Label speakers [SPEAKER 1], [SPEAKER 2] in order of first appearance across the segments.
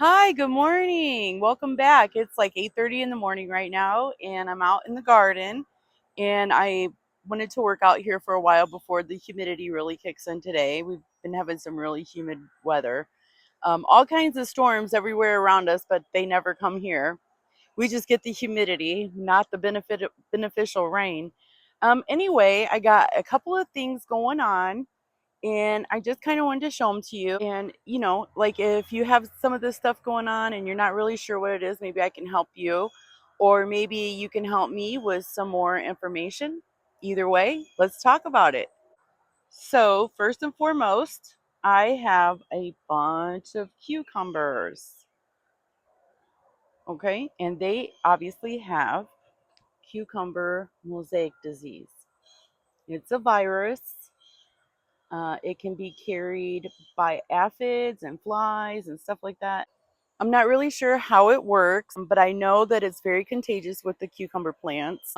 [SPEAKER 1] Hi, good morning. Welcome back. It's like 8:30 in the morning right now, and I'm out in the garden. And I wanted to work out here for a while before the humidity really kicks in today. We've been having some really humid weather. All kinds of storms everywhere around us, but they never come here. We just get the humidity, not the beneficial rain. Anyway, I got a couple of things going on and I just kind of wanted to show them to you. And, like if you have some of this stuff going on and you're not really sure what it is, maybe I can help you, or maybe you can help me with some more information. Either way, let's talk about it. So, first and foremost, I have a bunch of cucumbers. Okay, and they obviously have cucumber mosaic disease. It's a virus. It can be carried by aphids and flies and stuff like that. I'm not really sure how it works, but I know that it's very contagious with the cucumber plants.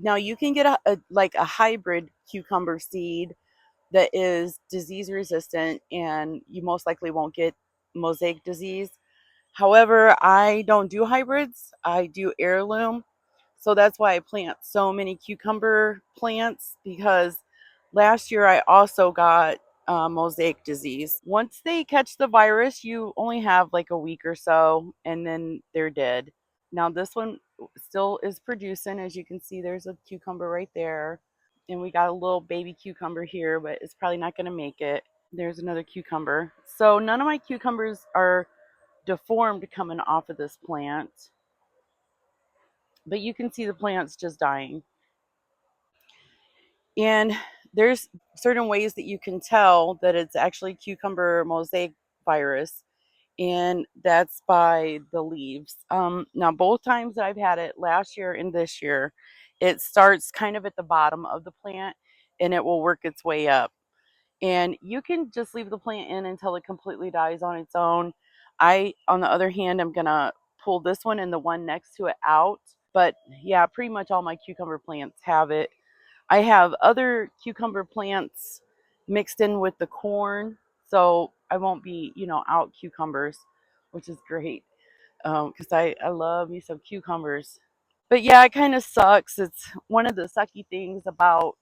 [SPEAKER 1] Now you can get a hybrid cucumber seed that is disease resistant, and you most likely won't get mosaic disease. However, I don't do hybrids. I do heirloom. So that's why I plant so many cucumber plants, because last year I also got mosaic disease. Once they catch the virus, you only have like a week or so and then they're dead. Now, this one still is producing. As you can see, there's a cucumber right there. And we got a little baby cucumber here, but it's probably not going to make it. There's another cucumber. So none of my cucumbers are deformed coming off of this plant, but you can see the plants just dying. And there's certain ways that you can tell that it's actually cucumber mosaic virus, and that's by the leaves. Now, both times that I've had it, last year and this year, it starts kind of at the bottom of the plant and it will work its way up. And you can just leave the plant in until it completely dies on its own. I, on the other hand, am gonna pull this one and the one next to it out. But yeah, pretty much all my cucumber plants have it. I have other cucumber plants mixed in with the corn, so I won't be, out cucumbers, which is great, because I love me some cucumbers. But yeah, it kind of sucks. It's one of the sucky things about,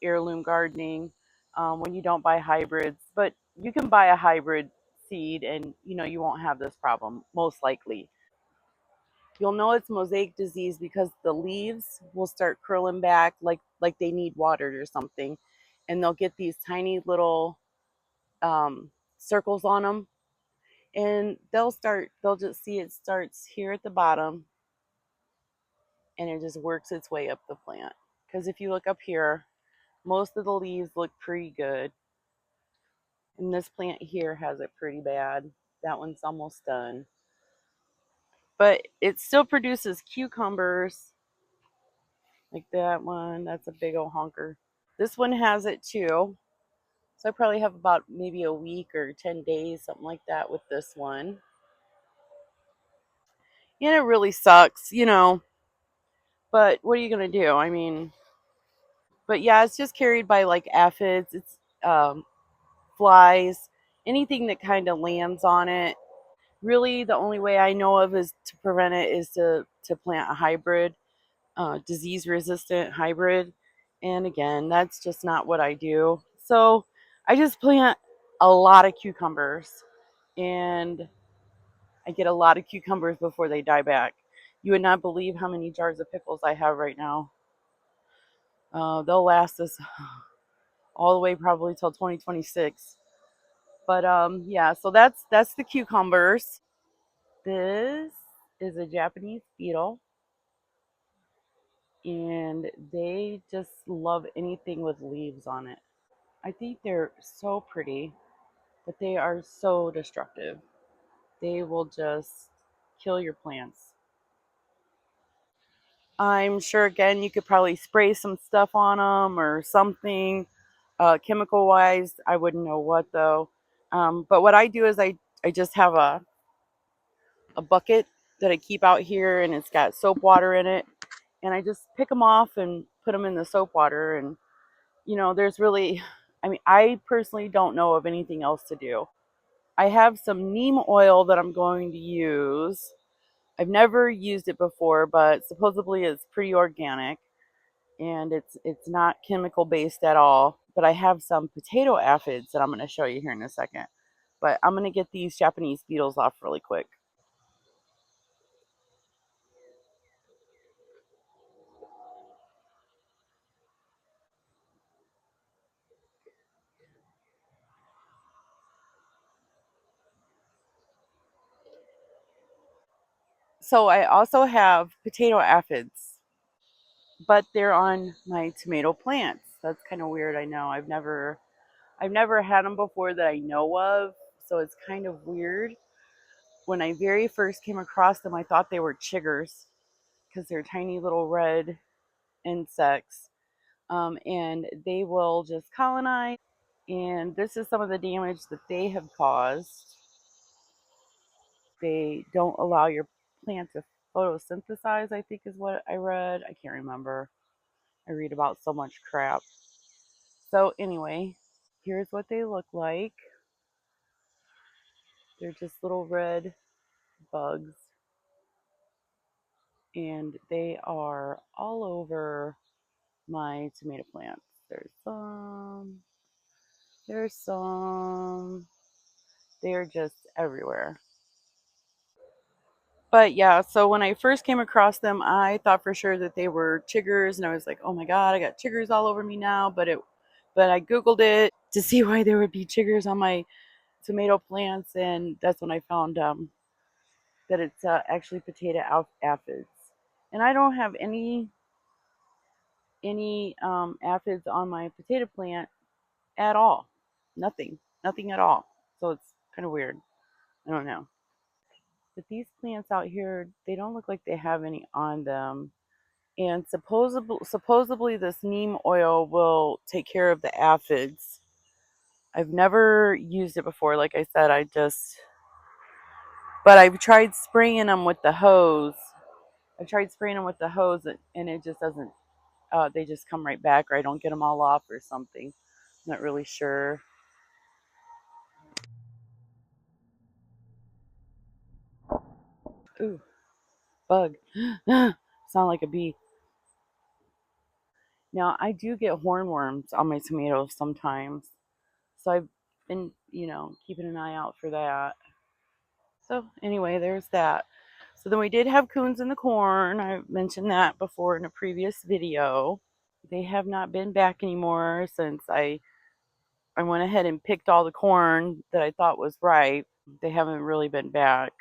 [SPEAKER 1] heirloom gardening, when you don't buy hybrids. But you can buy a hybrid seed and, you won't have this problem, most likely. You'll know it's mosaic disease because the leaves will start curling back like they need watered or something, and they'll get these tiny little circles on them, and they'll just see it starts here at the bottom, and it just works its way up the plant. Because if you look up here, most of the leaves look pretty good, and this plant here has it pretty bad. That one's almost done, but it still produces cucumbers. Like that one, that's a big old honker. This one has it too. So I probably have about maybe a week or 10 days, something like that, with this one. And it really sucks, but what are you going to do? I mean, but yeah, it's just carried by like aphids, it's flies, anything that kind of lands on it. Really, the only way I know of is to prevent it is to plant a hybrid, disease resistant hybrid. And again, that's just not what I do. So I just plant a lot of cucumbers, and I get a lot of cucumbers before they die back. You would not believe how many jars of pickles I have right now. They'll last us all the way probably till 2026. But yeah, so that's the cucumbers. This is a Japanese beetle, and they just love anything with leaves on it. I think they're so pretty, but they are so destructive. They will just kill your plants. I'm sure, again, you could probably spray some stuff on them or something, chemical wise. I wouldn't know what though. But what I do is I just have a bucket that I keep out here, and it's got soap water in it. And I just pick them off and put them in the soap water. And, there's really, I mean, I personally don't know of anything else to do. I have some neem oil that I'm going to use. I've never used it before, but supposedly it's pretty organic and it's not chemical based at all. But I have some potato aphids that I'm going to show you here in a second. But I'm going to get these Japanese beetles off really quick. So I also have potato aphids, but they're on my tomato plants. That's kind of weird. I know. I've never had them before that I know of, so it's kind of weird. When I very first came across them, I thought they were chiggers because they're tiny little red insects, and they will just colonize. And this is some of the damage that they have caused. They don't allow your plant to photosynthesize, I think is what I read. I can't remember. I read about so much crap. So, anyway, here's what they look like. They're just little red bugs, and they are all over my tomato plants. There's some, there's some, they're just everywhere. But yeah, so when I first came across them, I thought for sure that they were chiggers, and I was like, "Oh my god, I got chiggers all over me now." But I googled it to see why there would be chiggers on my tomato plants, and that's when I found that it's actually potato aphids. And I don't have any aphids on my potato plant at all. Nothing, nothing at all. So it's kind of weird. I don't know. But these plants out here, they don't look like they have any on them. And supposedly this neem oil will take care of the aphids. I've never used it before. Like I said, but I've tried spraying them with the hose. I've tried spraying them with the hose, and it just doesn't. They just come right back, or I don't get them all off, or something. I'm not really sure. Ooh, bug. Sound like a bee. Now I do get hornworms on my tomatoes sometimes, so I've been, keeping an eye out for that. So anyway, there's that. So then we did have coons in the corn. I mentioned that before in a previous video. They have not been back anymore since I went ahead and picked all the corn that I thought was ripe. They haven't really been back.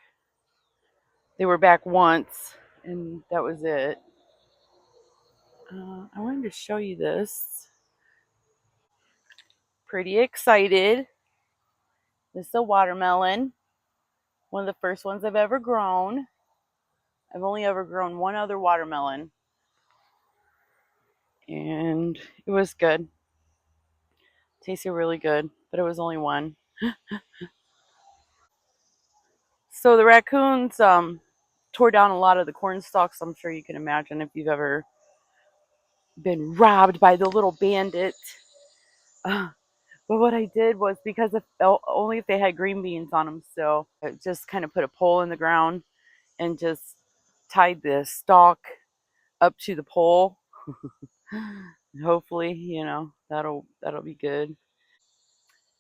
[SPEAKER 1] They were back once, and that was it. I wanted to show you this. Pretty excited. This is a watermelon. One of the first ones I've ever grown. I've only ever grown one other watermelon, and it was good. Tasted really good, but it was only one. So the raccoons tore down a lot of the corn stalks. I'm sure you can imagine if you've ever been robbed by the little bandit. Uh, but what I did was, because if only if they had green beans on them still, I just kind of put a pole in the ground and just tied the stalk up to the pole. Hopefully, that'll be good.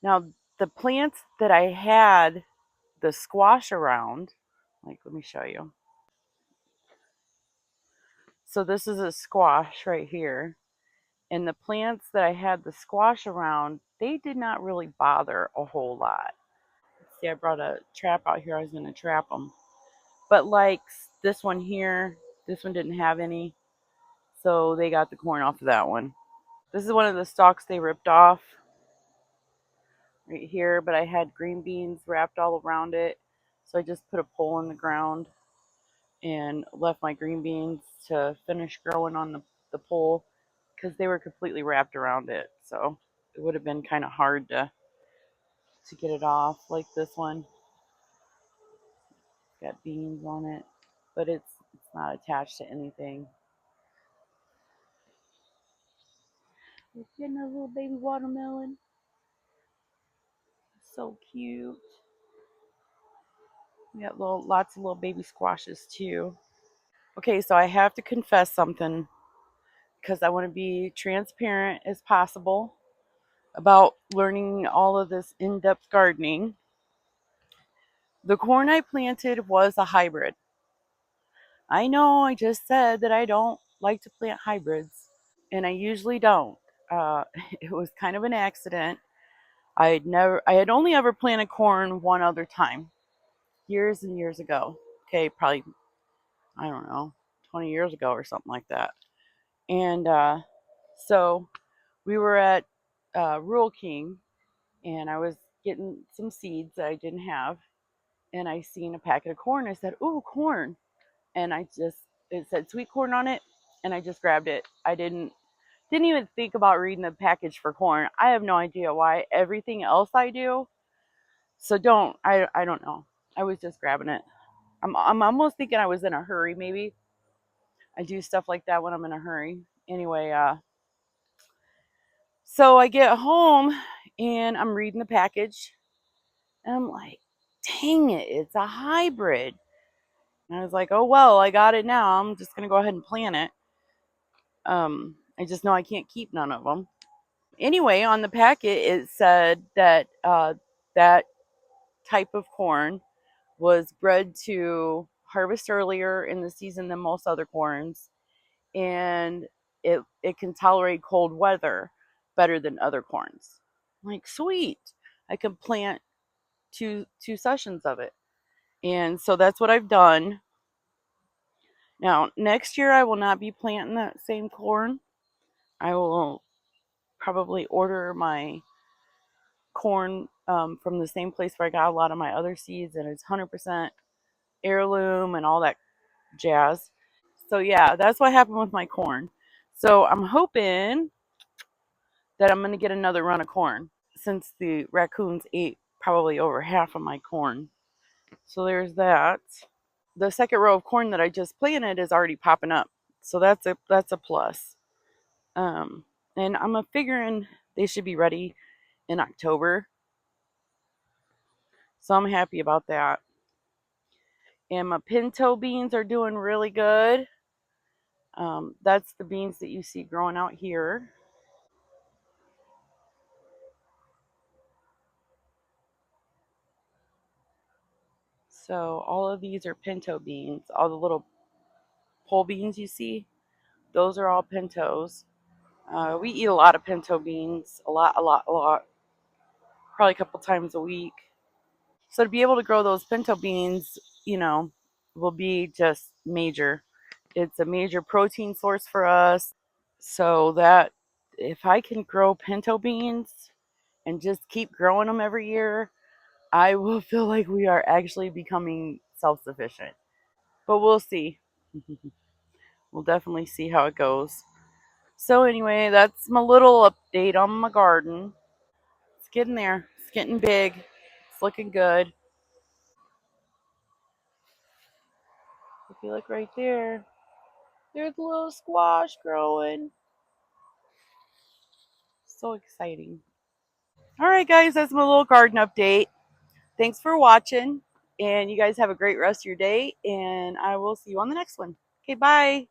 [SPEAKER 1] Now, the plants that I had the squash around, like, let me show you. So this is a squash right here. And the plants that I had the squash around, they did not really bother a whole lot. See, I brought a trap out here. I was going to trap them. But like this one here, this one didn't have any. So they got the corn off of that one. This is one of the stalks they ripped off right here, but I had green beans wrapped all around it. So I just put a pole in the ground and left my green beans to finish growing on the pole because they were completely wrapped around it. So it would have been kind of hard to get it off. Like this one, it's got beans on it, but it's not attached to anything. It's getting a little baby watermelon. So cute. We got lots of little baby squashes too. Okay, so I have to confess something because I want to be transparent as possible about learning all of this in-depth gardening. The corn I planted was a hybrid. I know I just said that I don't like to plant hybrids, and I usually don't. Uh, it was kind of an accident. I had only ever planted corn one other time, years and years ago. Okay, probably, I don't know, 20 years ago or something like that. And so we were at Rural King, and I was getting some seeds that I didn't have, and I seen a packet of corn. I said, "Ooh, corn!" And it said sweet corn on it, and I just grabbed it. I didn't even think about reading the package for corn. I have no idea why. Everything else I do, so I don't know. I was just grabbing it. I'm almost thinking I was in a hurry. Maybe I do stuff like that when I'm in a hurry. Anyway, so I get home and I'm reading the package, and I'm like, dang it, it's a hybrid. And I was like, oh well, I got it now. I'm just gonna go ahead and plant it. I just know I can't keep none of them. Anyway, on the packet it said that that type of corn was bred to harvest earlier in the season than most other corns, and it can tolerate cold weather better than other corns. I'm like, sweet, I can plant two sessions of it. And so that's what I've done. Now, next year I will not be planting that same corn. I will probably order my corn from the same place where I got a lot of my other seeds, and it's 100% heirloom and all that jazz. So, yeah, that's what happened with my corn. So, I'm hoping that I'm going to get another run of corn since the raccoons ate probably over half of my corn. So, there's that. The second row of corn that I just planted is already popping up. So, that's a plus. Um, and I'm figuring they should be ready in October. So I'm happy about that. And my pinto beans are doing really good. That's the beans that you see growing out here. So all of these are pinto beans. All the little pole beans you see, those are all pintos. We eat a lot of pinto beans, a lot, a lot, a lot, probably a couple times a week. So to be able to grow those pinto beans, you know, will be just major. It's a major protein source for us. So that if I can grow pinto beans and just keep growing them every year, I will feel like we are actually becoming self sufficient. But we'll see. We'll definitely see how it goes. So, anyway, that's my little update on my garden. It's getting there, it's getting big, it's looking good. If you look right there, there's a little squash growing. So exciting. All right, guys, that's my little garden update. Thanks for watching, and you guys have a great rest of your day, and I will see you on the next one. Okay, bye.